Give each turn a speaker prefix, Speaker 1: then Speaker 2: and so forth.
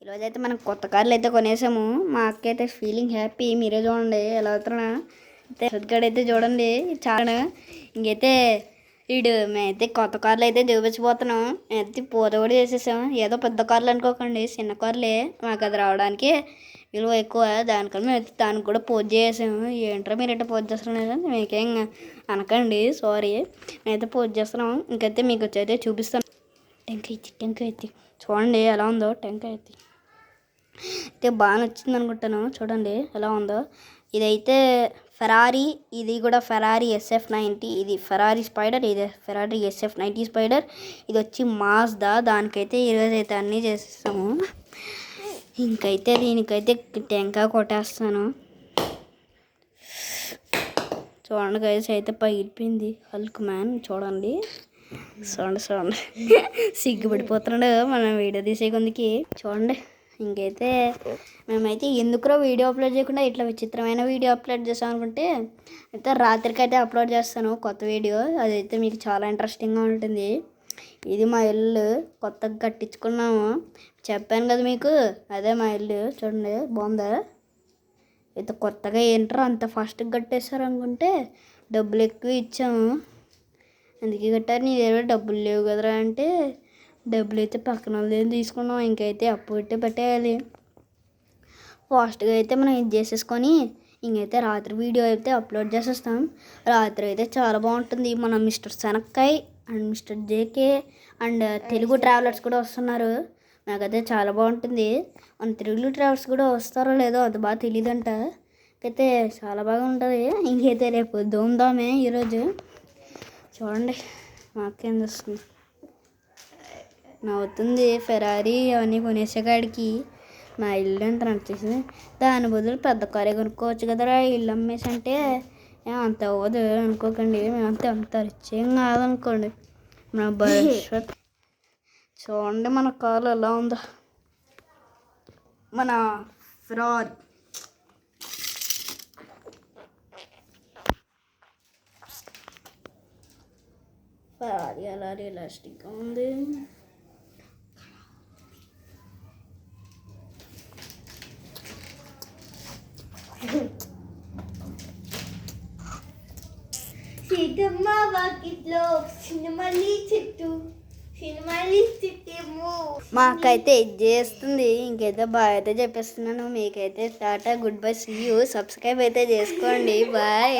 Speaker 1: ఈరోజైతే మనం కొత్త కార్లు అయితే కొనేసాము. మా అక్క అయితే ఫీలింగ్ హ్యాపీ. మీరే చూడండి ఎలా అవుతున్నా అయితే చూడండి చాలా. ఇంకైతే మేమైతే కొత్త కార్లు అయితే చూపించబోతున్నాం. అయితే పూత కూడా చేసేసాం. ఏదో పెద్ద కార్లు అనుకోకండి, చిన్న కార్లే. మాకు అది రావడానికి విలువ ఎక్కువ. దానికన్నా మేము దానికి కూడా పూజ చేసాము. ఏంటో మీరు ఎట్లా పూజ చేస్తున్నాం మీకేం అనకండి, సారీ. మేమైతే పూజ చేస్తున్నాం. ఇంకైతే మీకు వచ్చి చూపిస్తాను. టెంకాయ ఎత్తి చూడండి ఎలా ఉందో. టెంకాయ ఎత్తి అయితే బాగా నచ్చింది అనుకుంటాను. చూడండి ఎలా ఉందో. ఇదైతే ఫెరారీ, ఇది కూడా ఫెరారీ SF90. ఇది ఫెరారీ స్పైడర్, ఇది ఫెరారీ SF90 స్పైడర్. ఇది వచ్చి మాజ్దా. దానికైతే ఈరోజు అయితే అన్నీ చేసేస్తాము. ఇంకైతే దీనికైతే టెంకాయ కొట్టేస్తాను. చూడండి గైస్, అయితే పగిలిపోయింది హల్క్ మ్యాన్. చూడండి సిగ్గుపడిపోతున్నాడు మనం వీడియో తీసే కొందికి. చూడండి ఇంకైతే మేమైతే ఎందుకురో వీడియో అప్లోడ్ చేయకుండా ఇట్లా విచిత్రమైన వీడియో అప్లోడ్ చేస్తాం అనుకుంటే అయితే రాత్రికి అయితే అప్లోడ్ చేస్తాను కొత్త వీడియో. అదైతే మీకు చాలా ఇంట్రెస్టింగ్గా ఉంటుంది. ఇది మా ఇల్లు కొత్తగా కట్టించుకున్నాము, చెప్పాను కదా మీకు. అదే మా ఇల్లు. చూడండి బాగుందా. అయితే కొత్తగా ఏంటారు అంత ఫాస్ట్గా కట్టేస్తారు అనుకుంటే డబ్బులు ఎక్కువ ఇచ్చాము, అందుకే కట్టారు. నీ దగ్గర డబ్బులు లేవు కదరా అంటే డబ్బులు అయితే పక్కన వాళ్ళని తీసుకున్నాం. ఇంకైతే అప్పు పెట్టేయాలి. ఫాస్ట్గా అయితే మనం ఇది చేసేసుకొని ఇంకైతే రాత్రి వీడియో అయితే అప్లోడ్ చేసేస్తాం. రాత్రి అయితే చాలా బాగుంటుంది. మన mister Shanakkai and mister JK and Telugu travellers కూడా వస్తున్నారు. నాకైతే చాలా బాగుంటుంది. మన తెలుగు ట్రావెలర్స్ కూడా వస్తారో లేదో అది బాగా తెలియదంట. అయితే చాలా బాగా ఉంటుంది. ఇంకైతే రేపు ధూమ్ధామే ఈరోజు. చూడండి మా అక్క ఏం చేస్తుంది, నవ్వుతుంది. ఫెరారీ అవన్నీ కొనేసేకాడికి మా ఇల్లు అంత నచ్చేసింది. దాని బదులు పెద్ద కారే కొనుక్కోవచ్చు కదరా ఇల్లు అమ్మేసి అంటే. అంత అవ్వదు అనుకోకండి, మేమంతే అంత రిచ్ ఏం కాదనుకోండి. మన భవిష్యత్ చూడండి మన కారు ఎలా ఉందో. మన ఫెరారీ ఎలా రియలిస్టిక్గా ఉంది.
Speaker 2: సీతమ్మ వాకిట్లో సినిమాలి చెట్టు, సినిమాలి చెట్టేమో.
Speaker 1: మాకైతే ఇది చేస్తుంది. ఇంకైతే బాయ్ అయితే చెప్పేస్తున్నాను. మీకైతే ta-ta, good bye, see you. Subscribe అయితే చేసుకోండి. బాయ్.